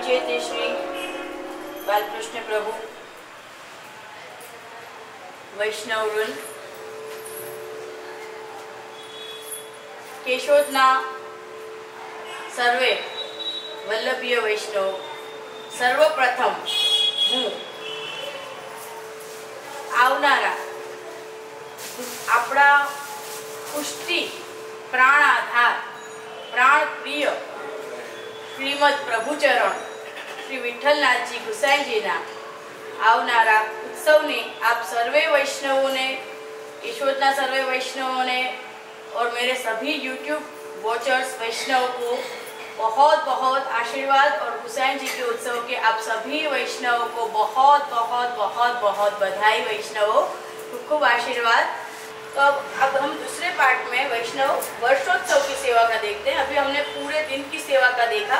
जय ते श्री बालकृष्ण प्रभु वैष्णव वृंद केशोदना सर्वे वल्लभीय वैष्णव सर्वप्रथम हूँ आवनारा अपना पुष्टि प्राणाधार प्राण प्रिय श्रीमद प्रभुचरण श्री विठ्ठलनाथ जी गुसाई जी ना आवनारा उत्सव ने आप सर्वे वैष्णवों ने यशोदना सर्वे वैष्णवों ने और मेरे सभी YouTube वॉचर्स वैष्णव को बहुत बहुत आशीर्वाद और गुसाई जी के उत्सव के आप सभी वैष्णवों को बहुत बहुत बहुत बहुत बधाई। वैष्णवों खूब खूब आशीर्वाद। तो अब हम दूसरे पार्ट में वैष्णव वर्षोत्सव की सेवा का देखते हैं। अभी हमने पूरे दिन की सेवा का देखा,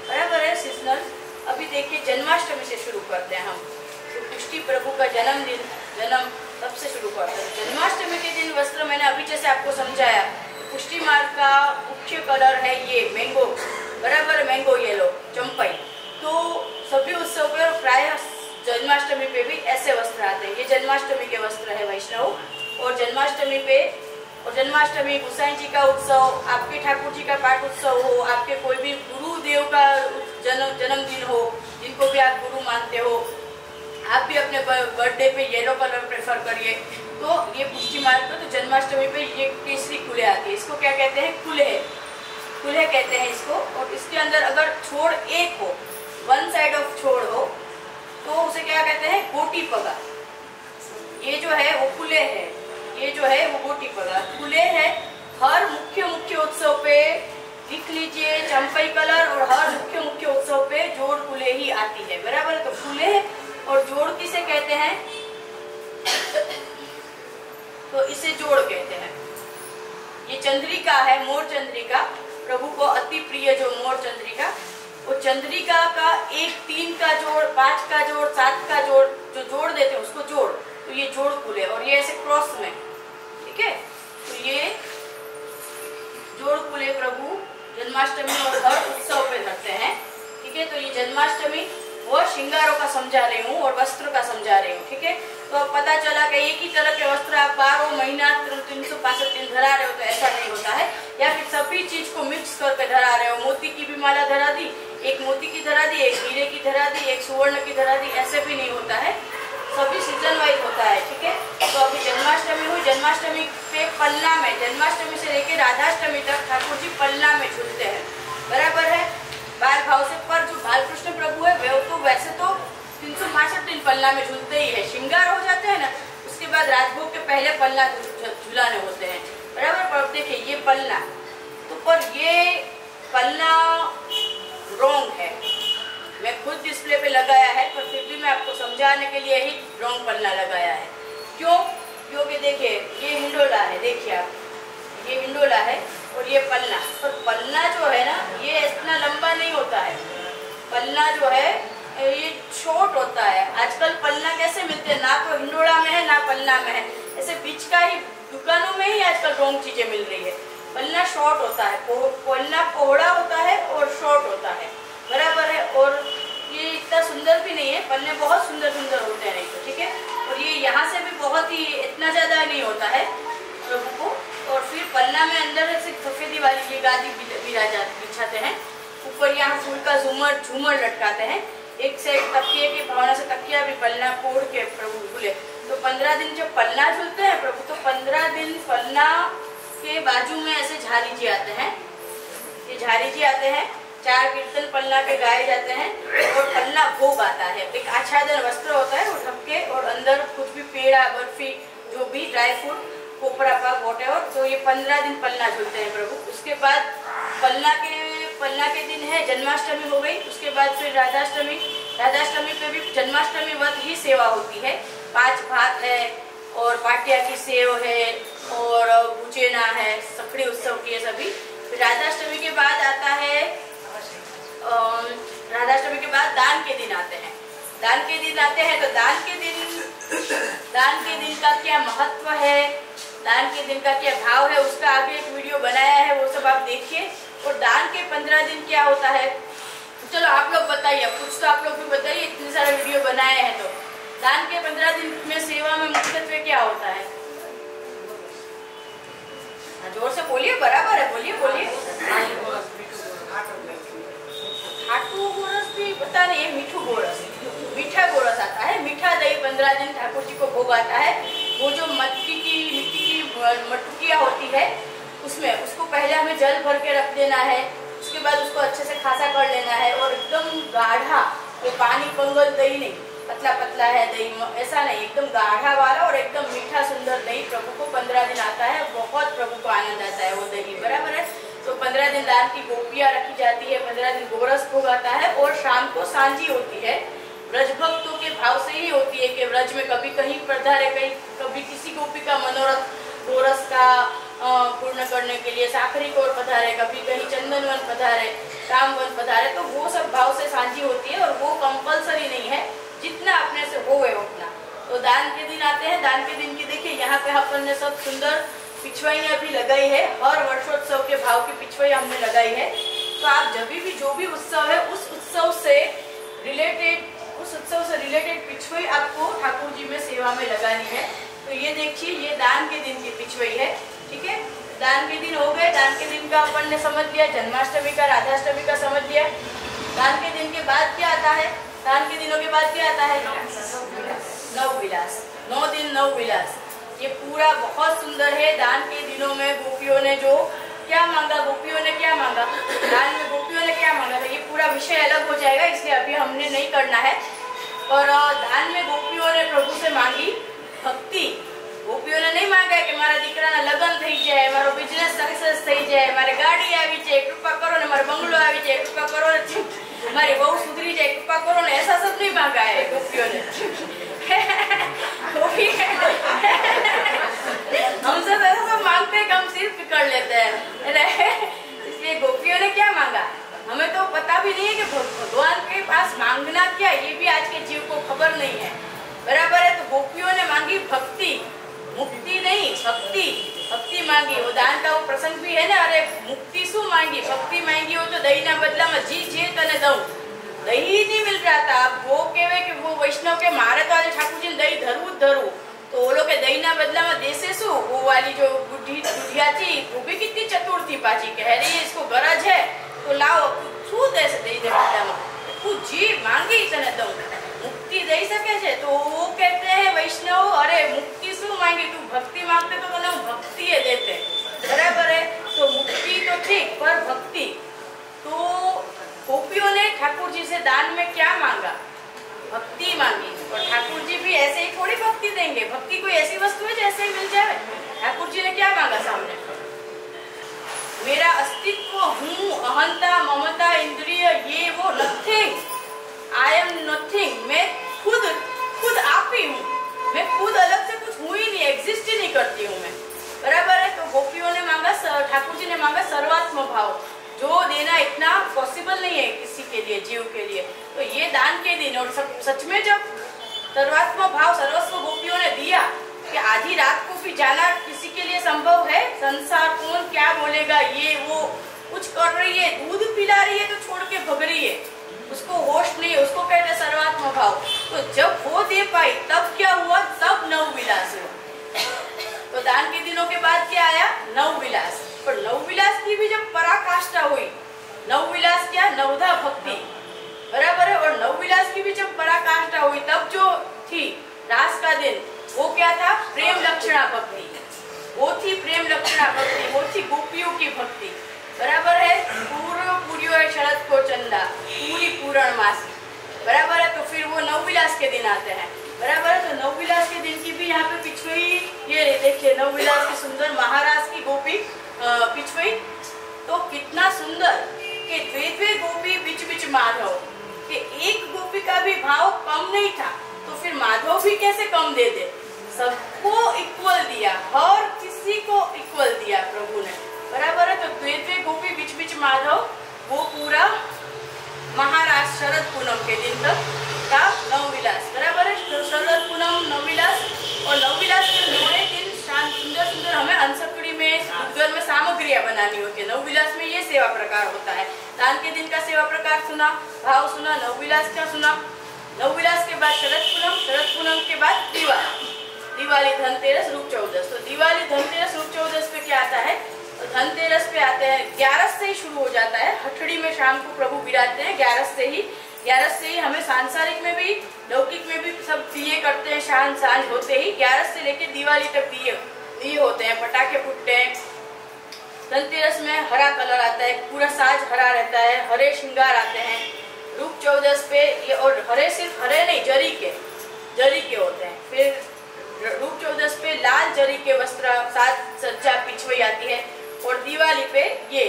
बराबर है सीजनल। अभी देखिए जन्माष्टमी से शुरू करते हैं हम। तो पुष्टि प्रभु का जन्म तब से शुरू करते हैं। जन्माष्टमी के दिन वस्त्र मैंने अभी जैसे आपको समझाया, पुष्टि मार्ग का मुख्य कलर है ये मैंगो, बराबर मैंगो येलो चंपाई। तो सभी उत्सव पर प्राय जन्माष्टमी पे भी ऐसे वस्त्र आते हैं। ये जन्माष्टमी के वस्त्र है वैष्णव। और जन्माष्टमी पे और जन्माष्टमी गुसाई जी का उत्सव, आपके ठाकुर जी का पाठ उत्सव हो, आपके कोई भी गुरुदेव का जन्मदिन हो, जिनको भी आप गुरु मानते हो, आप भी अपने बर्थडे पे येलो कलर प्रेफर करिए। तो ये पुष्टि मार्ग तो जन्माष्टमी पे ये केसरी कुले आती है। इसको क्या कहते हैं? कुल्हे कहते हैं इसको। और इसके अंदर अगर छोड़ एक हो, वन साइड ऑफ छोड़ हो, तो उसे क्या कहते हैं? गोटी पगा। ये जो है वो कुले है, ये जो है वो गोटी पगा कुले है। हर मुख्य उत्सव पे लिख लीजिए चंपाई कलर, और हर मुख्य उत्सव पे जोड़ कुले ही आती है, बराबर। तो कुले और जोड़ किसे कहते हैं? तो इसे जोड़ कहते हैं। ये चंद्रिका है, मोर चंद्रिका, प्रभु को अति प्रिय जो मोर चंद्रिका, वो चंद्रिका का 1 3 का जोड़, 5 का जोड़, 7 का जोड़ जो जोड़ देते हैं उसको जोड़। तो ये जोड़ कुले, और ये ऐसे क्रॉस में, ठीक है। तो ये जोड़ कुले प्रभु जन्माष्टमी और हर उत्सव पे धरते हैं, ठीक है। तो ये जन्माष्टमी वो श्रृंगारों का समझा रही हूँ और वस्त्र का समझा रही हूँ, ठीक है। तो अब पता चला कि एक ही तरह के वस्त्र आप 12 महीना 365 दिन धरा रहे हो, तो ऐसा नहीं होता है। या फिर सभी चीज को मिक्स करके धरा रहे हो, मोती की भी माला धरा दी, एक मोती की धरा दी, एक हीरे की धरा दी, एक सुवर्ण की धरा दी, ऐसे भी नहीं होता है। सभी सीजन वाइज होता है, ठीक है। तो अभी जन्माष्टमी हुई, जन्माष्टमी पे पन्ना में, जन्माष्टमी से लेकर राधाष्टमी तक ठाकुर जी पन्ना में झूलते हैं, बराबर है। बाल भाव से। पर जो बालकृष्ण प्रभु है वे तो वैसे तो 365 दिन पन्ना में झूलते ही है। श्रृंगार हो जाते हैं ना, उसके बाद राजभोग के पहले पन्ना झुलाने होते हैं, बराबर। पर देखिए ये पन्ना, तो पर ये पन्ना रॉन्ग है। मैं खुद डिस्प्ले पे लगाया है, पर फिर भी मैं आपको समझाने के लिए ही रॉन्ग पन्ना लगाया है। क्यों? क्योंकि देखिए ये हिंडोला है, देखिए आप, ये हिंडोला है और ये पन्ना। पर पन्ना जो है ना, ये इतना लंबा नहीं होता है। पन्ना जो है ये शॉर्ट होता है। आजकल पन्ना कैसे मिलते हैं? ना तो हिंडोला में है ना पन्ना में है, ऐसे बीच का ही दुकानों में ही आजकल रॉन्ग चीजें मिल रही है। पन्ना शॉर्ट होता है, पन्ना पौड़ा होता है और शॉर्ट होता है, बराबर है। और ये इतना सुंदर भी नहीं है, पन्ने बहुत सुंदर होते हैं, नहीं तो ठीक है। और ये यहाँ से भी बहुत ही इतना ज्यादा नहीं होता है प्रभु को। और फिर पन्ना में अंदर से सफेदी वाली ये गादी बिछाते हैं, ऊपर यहाँ फूल का झूमर लटकाते हैं। एक साइड तकिए की भावना से तकिया भी पन्ना फोड़ के प्रभु झूले। तो 15 दिन जब पन्ना झूलते हैं प्रभु, तो 15 दिन पन्ना के बाजू में ऐसे झारी जी आते हैं। ये झारी जी आते हैं, 4 कीर्तन पन्ना के गाए जाते हैं, और पन्ना भोग आता है। एक आच्छादन वस्त्र होता है वो ढक के, और अंदर कुछ भी पेड़ा बर्फी जो भी ड्राई फ्रूट कोपरा पाक वॉटेवर। तो ये 15 दिन पन्ना झूलते हैं प्रभु। उसके बाद पन्ना के दिन है जन्माष्टमी हो गई। उसके बाद फिर राधाष्टमी पे भी जन्माष्टमी वत ही सेवा होती है। 5 भात है, और पाटिया की सेव है, और बुचेना है, सकड़ी उत्सव की है सभी। फिर राधाष्टमी के बाद आता है, राधाष्टमी के बाद दान के दिन आते हैं। दान के दिन आते हैं, तो दान के दिन का क्या महत्व है, दान के दिन का क्या भाव है, उसका आगे एक वीडियो बनाया है, वो सब आप देखिए। और दान के 15 दिन क्या होता है, चलो आप लोग बताइए, कुछ तो आप लोग भी बताइए, इतने सारे वीडियो बनाए हैं तो। दान के 15 दिन में सेवा में मुख्यत्वे क्या होता है? जोर से बोलिए, बराबर है, बोलिए बोलिए। खाटू गोरस भी पता नहीं है, मीठू गोरस, मीठा गोरस आता है। मीठा दही 15 दिन ठाकुर जी को भोग आता है। वो जो मिट्टी की मटकियाँ होती है उसमें, उसको पहले हमें जल भर के रख देना है। उसके बाद उसको अच्छे से खासा कर लेना है और एकदम गाढ़ा, वो पानी पंगल दही नहीं, पतला पतला है दही, ऐसा नहीं, एकदम गाढ़ा वाला और एकदम मीठा सुंदर दही प्रभु को 15 दिन आता है। बहुत प्रभु को आनंद आता है वो दही, बराबर है। तो 15 दिन दान की गोपियाँ रखी जाती है, 15 दिन गोरस भोग आता है और शाम को सांझी होती है। ब्रज भक्तों के भाव से ही होती है कि ब्रज में कभी कहीं पधारे, कभी किसी गोपी का मनोरथ गोरस का पूर्ण करने के लिए साखरी को पधारे, कभी कहीं चंदनवन पधारे, कामवन पधारे, तो वो सब भाव से सांझी होती है और वो कंपलसरी नहीं है, जितना अपने से हो है उतना। तो दान के दिन आते हैं, दान के दिन की देखिए यहाँ पे अपन ने सब सुंदर पिछवाइयाँ भी लगाई है, हर वर्षोत्सव के भाव की पिछवाई हमने लगाई है। तो आप जब भी जो भी उत्सव है उस उत्सव से रिलेटेड पिछवाई आपको ठाकुर जी में सेवा में लगानी है। तो ये देखिए, ये दान के दिन की पिछवाई है, ठीक है। दान के दिन हो गए, दान के दिन का अपन ने समझ लिया, जन्माष्टमी का, राधाष्टमी का समझ लिया। दान के दिन के बाद क्या आता है? दान के दिनों के बाद क्या आता है? नवविलास, 9 दिन नवविलास। ये पूरा बहुत सुंदर है। दान के दिनों में गोपियों ने जो क्या मांगा, गोपियों ने क्या मांगा, दान में गोपियों ने क्या मांगा, तो ये पूरा विषय अलग हो जाएगा, इसलिए अभी हमने नहीं करना है। और दान में गोपियों ने प्रभु से मांगी भक्ति। गोपियों ने नहीं मांगा है कि मारा दीकराना लग्न थई जाए, मारो बिजनेस सक्सेस थई जाए, मारे गाड़ी आवी जाए, कृपा करो ने, मारे बंगलो आवी जाए, कृपा करो ने, मारी बहू सुधरी जाए, कृपा करो ने, ऐसा सब नहीं मांगा है गोपियों ने। हम सब ऐसा सब मांगते हैं, हम सिर्फ कर लेते हैं। इसलिए गोपियों ने क्या मांगा हमें तो पता भी नहीं है कि भगवान के पास मांगना क्या, ये भी आज के जीव को खबर नहीं है, बराबर है। तो गोपियों ने मांगी भक्ति, मुक्ति नहीं, भक्ति, भक्ति मांगी। वो दान का वो प्रसंग भी है ना, अरे मुक्ति शू मांगी, भक्ति मांगी हो तो दही ना बदला में जी जे तने दऊ, दही नहीं मिल रहा था। अब वो कहे कि वो वैष्णव के मारे तो आज ठाकुर जी दही धरू, तो वो लोग के दही ना बदला में देसे शू। वो वाली जो बुढ़िया थी वो भी कितनी चतुर थी पाची, कह रही है इसको गरज है तो लाओ, शू दे से दही बदला में, तू जी मांगी तने दऊ, मुक्ति दे सके छे। तो वो कहते हैं वैष्णव, अरे मुक्ति शू मांगी, तू भक्ति मांगते तो तने भक्ति है देते, बराबर है। तो मुक्ति तो ठीक, पर भक्ति। तो गोपियों ने ठाकुर जी से दान में क्या मांगा? भक्ति मांगी। और ठाकुर जी भी ऐसे ही थोड़ी भक्ति देंगे, भक्ति कोई ऐसी वस्तु है जैसे ही मिल जाए। ठाकुर जी ने क्या मांगा सामने? मेरा अस्तित्व हूँ, अहंता ममता इंद्रिय ये वो, नथिंग, आई एम नथिंग, मैं खुद आप ही हूँ, मैं खुद अलग से कुछ हूँ ही नहीं, एग्जिस्ट ही नहीं करती हूँ मैं, बराबर है। तो गोपियों ने मांगा, ठाकुर जी ने मांगा सर्वात्म भाव, जो देना इतना पॉसिबल नहीं है किसी के लिए, जीव के लिए। तो ये दान के दिन, और सच में जब सर्वात्म भाव सर्वस्व गोपियों ने दिया कि आधी रात को भी जाना किसी के लिए संभव है? संसार कौन क्या बोलेगा, ये वो कुछ कर रही है, दूध पिला रही है तो छोड़ के भग रही है, उसको होश नहीं है, उसको कहते हैं सर्वात्म भाव। तो जब वो दे पाई तब क्या हुआ? तब नवविलास हुआ। तो दान के दिनों के बाद क्या आया? नवविलास। पर नवविलास की भी जब पराकाष्ठा हुई, नवविलास क्या? नवधा भक्ति, बराबर है। और नवविलास की भी जब पराकाष्ठा हुई तब जो थी रास का दिन, वो क्या था? प्रेम लक्षणा भक्ति, वो थी प्रेम लक्षणा भक्ति, वो थी गोपियों की भक्ति, बराबर है। पूर्व पूर्यो है शरद को चंदा, पूरी पूर्ण मासी, बराबर है। तो फिर वो नवविलास के दिन आते हैं, बराबर है। तो नवविलास के दिन की भी यहाँ पे पिछवाई, ये देखिए नवविलास की सुंदर महाराज की गोपी पिछवाई, तो कितना सुंदर कि द्वे गोपी बीच बीच माधव, कि एक गोपी का भी भाव कम नहीं था, तो फिर माधव भी कैसे कम दे दे? सबको इक्वल दिया, हर किसी को इक्वल दिया प्रभु ने, बराबर है। तो द्वे गोपी बीच बीच माधव, वो पूरा महाराज शरद पूनम के दिन तक का नवविलास, बराबर है। तो शरद पूनम नवविलास, और नवविलास के 9 दिन सुंदर सुंदर हमें अंशकड़ी में, उद्गल में सामग्रियां बनानी होती है। नवविलास में ये सेवा प्रकार होता है। दान के दिन का सेवा प्रकार सुना, भाव सुना, नवविलास का सुना, नवविलास के बाद शरद पूनम, शरद पूनम के बाद दिवाली, दिवाली, धनतेरस, रूप चौदस। तो दिवाली, धनतेरस, रूप चौदस पे क्या आता है? तो धनतेरस पे आते हैं, 11 से ही शुरू हो जाता है। हथड़ी में शाम को प्रभु विराजते हैं, 11 से ही हमें सांसारिक में भी लौकिक में भी सब दिए करते हैं। शाम सांझ होते ही 11 से लेके दिवाली तक दिए होते हैं, पटाखे फूटते हैं। धनतेरस में हरा कलर आता है, पूरा साज हरा रहता है, हरे श्रृंगार आते हैं। रूप चौदस पे ये, और हरे सिर्फ हरे नहीं, जरी के होते हैं। फिर रूप चौदस पे लाल जरी के वस्त्र, साज सज्जा पिछवई आती है। और दिवाली पे ये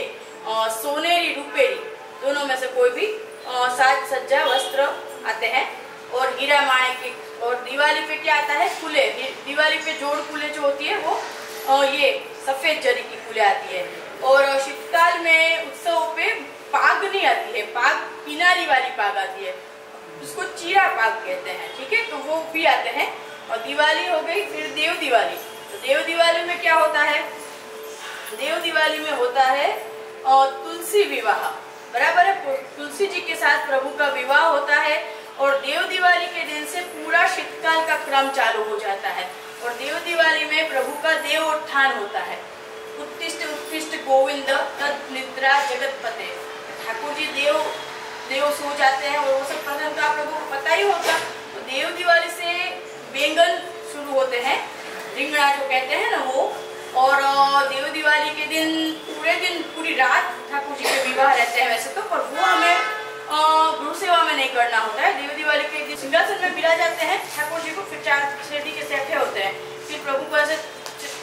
सोनेरी रुपेरी दोनों में से कोई भी साज सज्जा वस्त्र आते हैं, और हीरा माणिक। और दिवाली पे क्या आता है? फूले। दिवाली पे जोड़ फूले जो होती है वो ये सफेद जरी की फूले आती है। और शीतकाल में उत्सव पे पाग नहीं आती है, पाग किनारी वाली पाग आती है, उसको चीरा पाग कहते हैं, ठीक है, तो वो भी आते हैं। और दिवाली हो गई। फिर देव दिवाली। तो देव दिवाली में क्या होता है? देव दिवाली में होता है तुलसी विवाह, बराबर है, तुलसी जी के साथ प्रभु का विवाह होता है। और देव दिवाली के दिन से पूरा शीतकाल का क्रम चालू हो जाता है। और देव दिवाली में प्रभु का देव उत्थान होता है। उत्तिष्ठ उत्तिष्ठ गोविंद तद निद्रा जगतपते। ठाकुर जी देव सो जाते हैं, और वो सब प्रसंग का प्रभु को पता ही होता। तो देव दिवाली से व्यंजन शुरू होते हैं, रिंगणा जो कहते हैं ना वो। और देव दिवाली के दिन पूरे दिन पूरी रात ठाकुर जी के विवाह रहते हैं वैसे तो, पर वो हमें गुरु सेवा में नहीं करना होता है। देव दिवाली के दिन सिंहासन में बिराज जाते हैं ठाकुर जी को, फिर 4 शेरडी के सेठे होते हैं। फिर प्रभु को ऐसे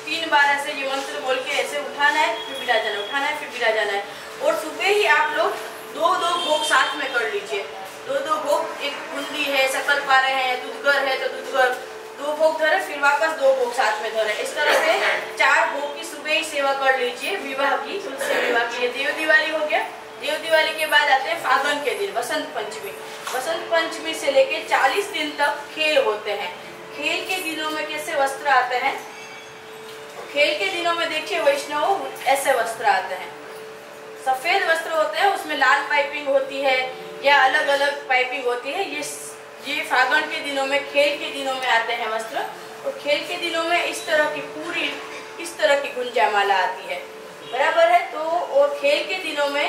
3 बार ऐसे ये मंत्र बोल के ऐसे उठाना है, फिर बिराज जाना, उठाना है, फिर बिराज जाना है। और सुबह ही आप लोग 2-2 भोग साथ में कर लीजिए। 2-2 भोग, एक बूंदी है, सकल पारे हैं, दूधगर है तो दूधगर 2 भोग धरे, फिर वापस 2 भोग साथ में धरे। इस तरह से 4 भोग की सुबह ही सेवा कर लीजिए विवाह की, तुलसी विवाह की। ये देव दिवाली हो गया। देव दिवाली के बाद आते हैं फागुन के दिन, बसंत पंचमी। बसंत पंचमी से लेके 40 दिन तक खेल होते हैं। खेल के दिनों में कैसे वस्त्र आते हैं? खेल के दिनों में देखिए वैष्णव ऐसे वस्त्र आते हैं, सफेद वस्त्र होते हैं, उसमें लाल पाइपिंग होती है या अलग अलग पाइपिंग होती है। ये फागुन के दिनों में, खेल के दिनों में आते हैं वस्त्र। और खेल के दिनों में इस तरह की गुंजामाला आती है, बराबर है। तो और खेल के दिनों में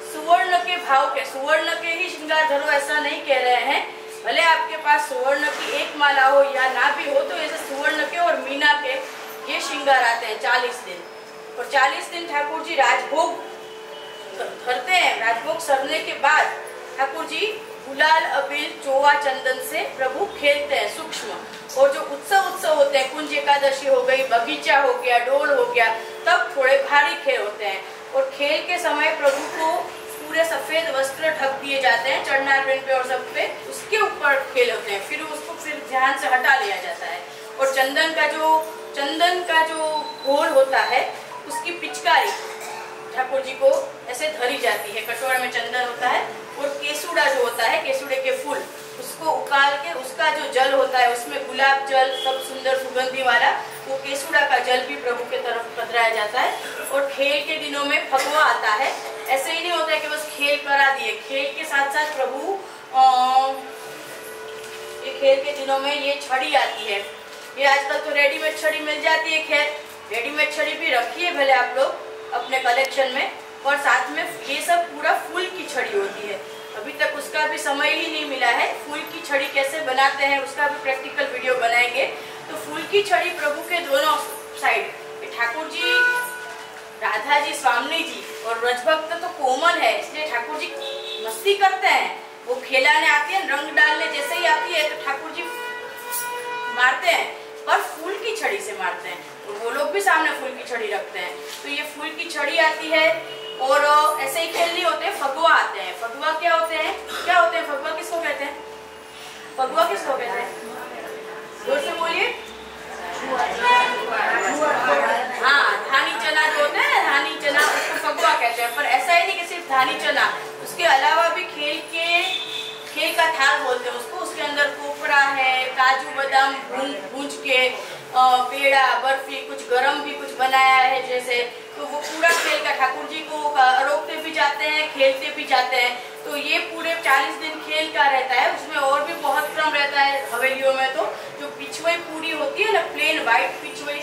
सुवर्ण के भाव के, सुवर्ण के ही श्रृंगार धरो ऐसा नहीं कह रहे हैं, भले आपके पास सुवर्ण की एक माला हो या ना भी हो, तो ऐसे सुवर्ण के और मीना के ये श्रृंगार आते हैं 40 दिन। और 40 दिन ठाकुर जी राजभोग धरते हैं। राजभोग सरने के बाद ठाकुर जी गुलाल अबीर चोवा चंदन से प्रभु खेलते हैं सूक्ष्म। और जो उत्सव होते हैं, कुंज एकादशी हो गई, बगीचा हो गया, डोल हो गया, तब थोड़े भारी खेल होते हैं। और खेल के समय प्रभु को पूरे सफेद वस्त्र ढक दिए जाते हैं, चरणारविंद पे और सब पे, उसके ऊपर खेल होते हैं। फिर उसको फिर ध्यान से हटा लिया जाता है। और चंदन का जो घोल होता है, उसकी पिचकारी ठाकुर जी को ऐसे धरी जाती है। कटोरे में चंदन होता है, और केसुड़ा जो होता है, केसुड़े के फूल, उसको उकाल के उसका जो जल होता है, उसमें गुलाब जल सब सुंदर सुगंधी वाला, वो केसुड़ा का जल भी प्रभु के तरफ पधराया जाता है। और खेल के दिनों में फगवा आता है। ऐसे ही नहीं होता है कि बस खेल करा दिए, खेल के साथ साथ प्रभु ये खेल के दिनों में ये छड़ी आती है। ये आजकल तो रेडीमेड छड़ी मिल जाती है, खैर रेडीमेड छड़ी भी रखिए भले आप लोग अपने कलेक्शन में। और साथ में ये सब पूरा फूल की छड़ी होती है। अभी तक उसका भी समय ही नहीं मिला है, फूल की छड़ी कैसे बनाते हैं उसका भी प्रैक्टिकल वीडियो बनाएंगे। तो फूल की छड़ी प्रभु के दोनों साइड, ठाकुर जी, राधा जी, स्वामी जी और ब्रजभक्त तो कोमल है, इसलिए ठाकुर जी मस्ती करते हैं। वो खेलाने आती है, रंग डालने जैसे ही आती है तो ठाकुर जी मारते हैं, पर फूल की छड़ी से मारते हैं। तो वो लोग भी सामने फूल की छड़ी रखते हैं। तो ये फूल की छड़ी आती है। और ऐसे ही खेल नहीं होते, फगुआ आते हैं। फगुआ क्या होते हैं? फगुआ किसको कहते हैं? फगुआ किसको कहते हैं? जोर से बोलिए। हाँ, धानी चना जो होता है, धानी चना, उसको फगुआ कहते हैं। पर ऐसा ही नहीं कि सिर्फ धानी चना, उसके अलावा भी खेल का थाल बोलते हैं उसको। उसके अंदर कोपरा है, काजू बादाम भूंज के, पेड़ा, बर्फी, कुछ गरम भी कुछ बनाया है जैसे। तो वो पूरा खेल का ठाकुर जी को रोकते भी जाते हैं, खेलते भी जाते हैं। तो ये पूरे 40 दिन खेल का रहता है। उसमें और भी बहुत क्रम रहता है हवेलियों में। तो जो पिछवई पूरी होती है ना, प्लेन व्हाइट पिछवई,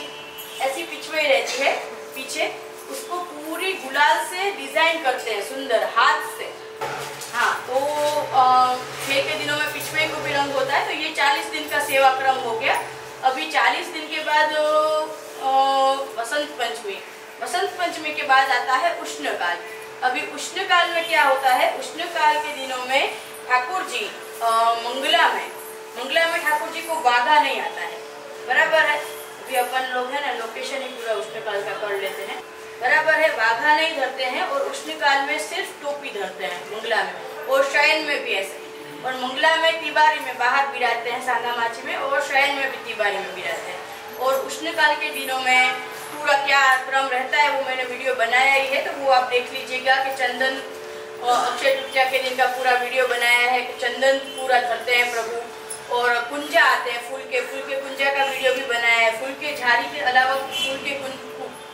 ऐसी पिछवई रहती है पीछे, उसको पूरी गुलाल से डिजाइन करते हैं सुंदर हाथ से। हाँ, तो खेल के दिनों में पिछवे को भी रंग होता है। तो ये 40 दिन का सेवा क्रम हो गया। अभी 40 दिन के बाद बसंत पंचमी, बसंत पंचमी के बाद आता है उष्णकाल। अभी उष्णकाल में क्या होता है, उष्णकाल के दिनों में ठाकुर जी मंगला में ठाकुर जी को बाधा नहीं आता है, बराबर है। अभी अपन लोग है ना लोकेशन ही पूरा उष्णकाल का कर लेते हैं, बराबर है। बाघा नहीं धरते हैं और उष्णकाल में सिर्फ टोपी धरते हैं मंगला में, और शयन में भी ऐसे। और मंगला में तिवारी में बाहर बिराजते हैं सांगामाची में, और शयन में भी तिवारी में बिराजते हैं। और उष्णकाल के दिनों में पूरा क्या क्रम रहता है वो मैंने वीडियो बनाया ही है, तो वो आप देख लीजिएगा कि चंदन अक्षय तृतीया के दिन का पूरा वीडियो बनाया है कि चंदन पूरा धरते हैं प्रभु। और कुंजा आते हैं फूल के कुंजा का वीडियो भी बनाया है। फूल के झाड़ी के अलावा फूल के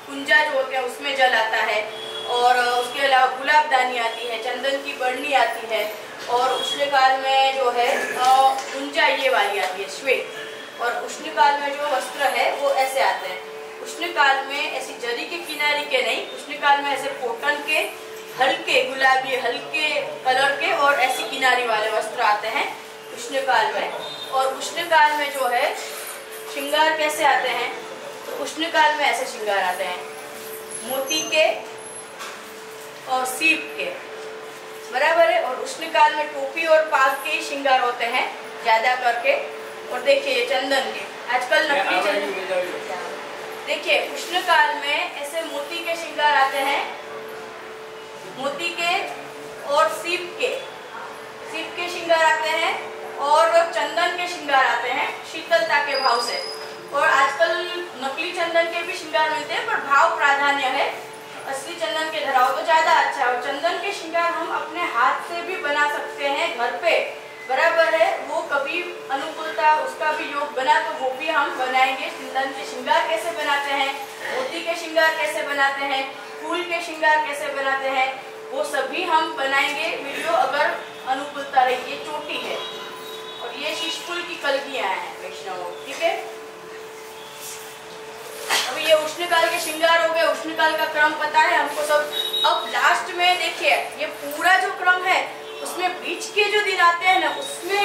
कुंजा जो होते हैं उसमें जल आता है। और उसके अलावा गुलाबदानी आती है, चंदन की बरनी आती है। और उष्णकाल में जो है कुंजा ये वाली आती है श्वेत। और उष्णकाल में जो वस्त्र है वो ऐसे आते हैं। उष्णकाल में ऐसी जरी के किनारे के नहीं, उष्णकाल में ऐसे कॉटन के हल्के गुलाबी हल्के कलर के और ऐसी किनारी वाले वस्त्र आते हैं उष्णकाल में। और उष्णकाल में जो है श्रृंगार कैसे आते हैं, तो उष्णकाल में ऐसे श्रृंगार आते हैं मोती के और सीप के, बराबर है। और उष्णकाल में टोपी और पाग के ही श्रृंगार होते हैं ज्यादा करके। और देखिए चंदन के आजकल नकली चंदन, देखिए उष्णकाल में ऐसे मोती के श्रृंगार आते हैं, मोती के और सीप के श्रृंगार आते हैं, और चंदन के श्रृंगार आते हैं शीतलता के भाव से। और आजकल नकली चंदन के भी श्रृंगार मिलते हैं, पर भाव प्राधान्य है, असली चंदन के धराओ तो ज्यादा अच्छा है। और चंदन के श्रृंगार हम अपने हाथ से भी बना सकते हैं घर पे, बराबर है। वो कभी अनुकूलता उसका भी योग बना तो वो भी हम बनाएंगे। चंदन के श्रृंगार कैसे बनाते हैं, मोती के श्रृंगार कैसे बनाते हैं, फूल के श्रृंगार कैसे बनाते हैं, वो सभी हम बनाएंगे वीडियो अगर अनुकूलता रही। ये चोटी है और ये शीशफूल की कलगियां हैं वैष्णव, ठीक है। अभी ये उष्णकाल के श्रृंगार हो गए, उष्णकाल का क्रम पता है हमको सब। अब लास्ट में देखिए ये पूरा जो क्रम है उसमें बीच के जो दिन आते हैं ना, उसमें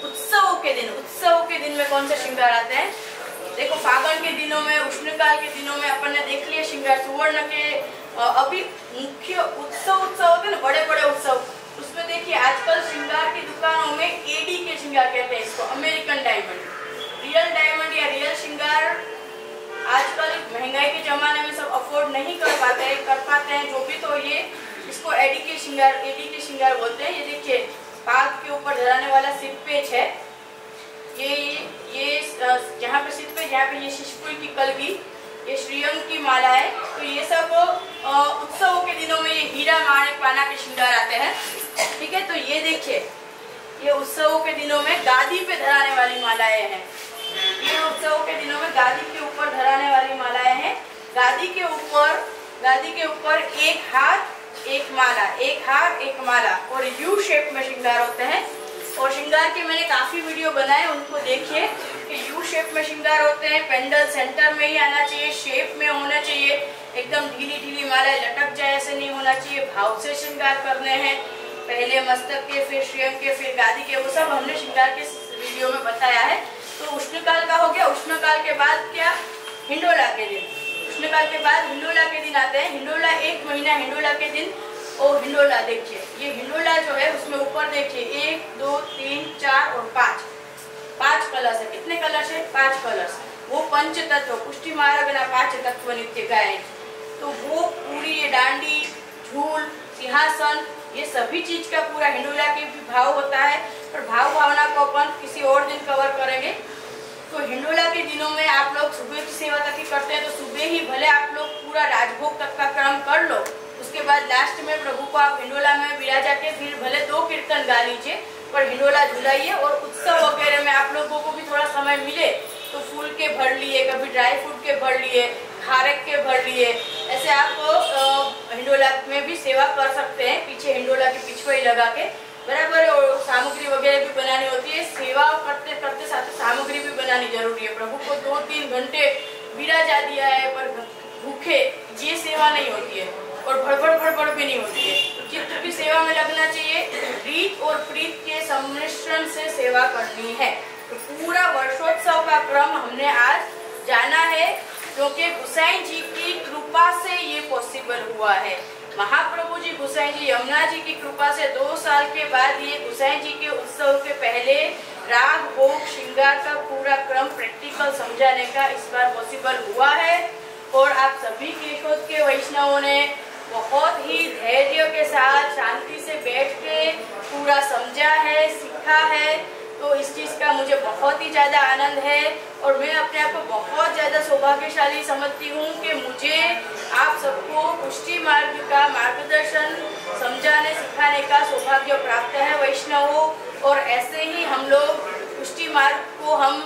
उत्सवों के दिन में कौन से श्रृंगार आते हैं। देखो फागुन के दिनों में, उष्णकाल के दिनों में अपन ने देख लिया श्रृंगार। सुवर्ण के अभी मुख्य उत्सव होते हैं ना, बड़े बड़े उत्सव, उसमें देखिए आजकल श्रृंगार की दुकानों में एडी के श्रृंगार कहते हैं इसको, अमेरिकन डायमंड। रियल डायमंड या रियल श्रृंगार आजकल महंगाई के जमाने में सब अफोर्ड नहीं कर पाते हैं जो भी, तो ये इसको एडी के श्रृंगार बोलते हैं। ये देखिए पाग के ऊपर धराने वाला सिरपेच है, ये जहाँ पे सिरपेच, यहाँ पे ये शीशफूल की कलगी, ये श्रीअंग की माला है। तो ये सब उत्सवों के दिनों में ये हीरा माणिक पाना के श्रृंगार आते हैं, ठीक है। तो ये देखिए ये उत्सवों के दिनों में गादी पे धराने वाली मालाएं हैं। ये उत्सवों के दिनों में गादी के ऊपर धराने वाली मालाएं हैं। गादी के ऊपर एक हाथ एक माला, एक हार एक माला, और यू शेप में श्रृंगार होते हैं। और श्रृंगार के मैंने काफी वीडियो बनाए, उनको देखिए कि यू शेप में श्रृंगार होते हैं। पेंडल सेंटर में ही आना चाहिए, शेप में होना चाहिए, एकदम ढीली माला लटक जाए ऐसे नहीं होना चाहिए। भाव से श्रृंगार करने हैं, पहले मस्तक के, फिर श्रीअंग के, फिर गादी के, वो सब हमने श्रृंगार के वीडियो में बताया है। तो उष्णकाल का हो गया। उष्णकाल के बाद क्या, हिंडोला के दिन। उष्णकाल के बाद हिंडोला के दिन आते हैं। हिंडोला एक महीना हिंडोला के दिन। और हिंडोला देखिए, ये हिंडोला जो है उसमें ऊपर देखिए 1 2 3 4 और 5 कलश है। कितने कलश है, 5 कलश। वो पंच तत्व पुष्टि मार्गना 5 तत्व नित्य गाय। तो वो पूरी ये डांडी, झूल, सिंहासन, ये सभी चीज का पूरा हिंडोला के भी भाव होता है। पर भाव भावना को अपन किसी और दिन कवर करेंगे। तो हिंडोला के दिनों में आप लोग सुबह की सेवा तक ही करते हैं, तो सुबह ही भले आप लोग पूरा राजभोग तक का क्रम कर लो, उसके बाद लास्ट में प्रभु को आप हिंडोला में विराजा के फिर भले 2 कीर्तन गा लीजिए, पर हिंडोला झुलाइए। और उत्सव वगैरह में आप लोगों को भी थोड़ा समय मिले तो फूल के भर लिए, कभी ड्राई फ्रूट के भर लिए, खारक के भर लिए, ऐसे आप हिंडोला में भी सेवा कर सकते हैं, पीछे हिंडोला के पिछवाई लगा के बराबर। और सामग्री वगैरह भी बनानी होती है, सेवा करते करते साथ सामग्री भी बनानी जरूरी है। प्रभु को 2-3 घंटे विराजा दिया है, पर भूखे ये सेवा नहीं होती है और भड़बड़ भी नहीं होती है। तो चित्त भी सेवा में लगना चाहिए, रीत और प्रीत के सम्मिश्रण से सेवा करनी है। तो पूरा वर्षोत्सव का क्रम हमने आज जाना है, क्योंकि गोसाई जी की कृपा से ये पॉसिबल हुआ है। महाप्रभु जी गोसाई जी यमुना जी की कृपा से 2 साल के बाद ये गोसाई जी के उत्सव के पहले राग भोग श्रृंगार का पूरा क्रम प्रैक्टिकल समझाने का इस बार पॉसिबल हुआ है। और आप सभी केशोद के वैष्णवों ने बहुत ही धैर्य के साथ शांति से बैठ के पूरा समझा है, सीखा है। तो इस चीज का मुझे बहुत ही ज्यादा आनंद है और मैं अपने आप को बहुत ज्यादा सौभाग्यशाली समझती हूँ कि मुझे आप सबको पुष्टि मार्ग का मार्गदर्शन समझाने सिखाने का सौभाग्य प्राप्त है वैष्णवों। और ऐसे ही हम लोग पुष्टि मार्ग को हम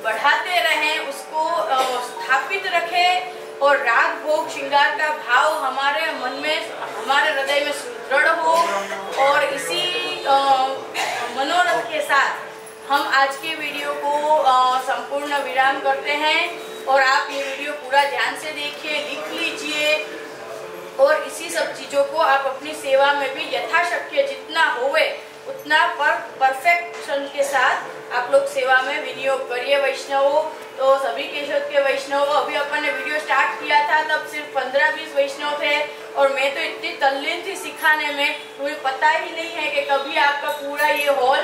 बढ़ाते रहें, उसको स्थापित रखें और राग भोग श्रृंगार का भाव हमारे मन में, हमारे हृदय में सुदृढ़ हो। और इसी मनोरथ के साथ हम आज के वीडियो को संपूर्ण विराम करते हैं। और आप ये वीडियो पूरा ध्यान से देखिए, लिख लीजिए और इसी सब चीजों को आप अपनी सेवा में भी यथाशक्य जितना होवे उतना परफेक्शन के साथ आप लोग सेवा में विनियोग करिए वैष्णवों। तो सभी केशोद के वैष्णवों, अभी अपन ने वीडियो स्टार्ट किया था तब सिर्फ 15-20 वैष्णव थे और मैं तो इतनी तल्लीन थी सिखाने में, मुझे पता ही नहीं है कि कभी आपका पूरा ये हॉल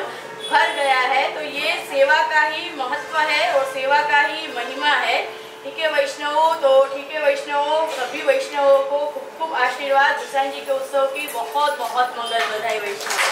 भर गया है। तो ये सेवा का ही महत्व है और सेवा का ही महिमा है। ठीक है वैष्णवों, तो ठीक है वैष्णवों, सभी वैष्णवों को खूब खूब आशीर्वाद। गोसाई जी के उत्सव की बहुत बहुत मंगल बधाई वैष्णव।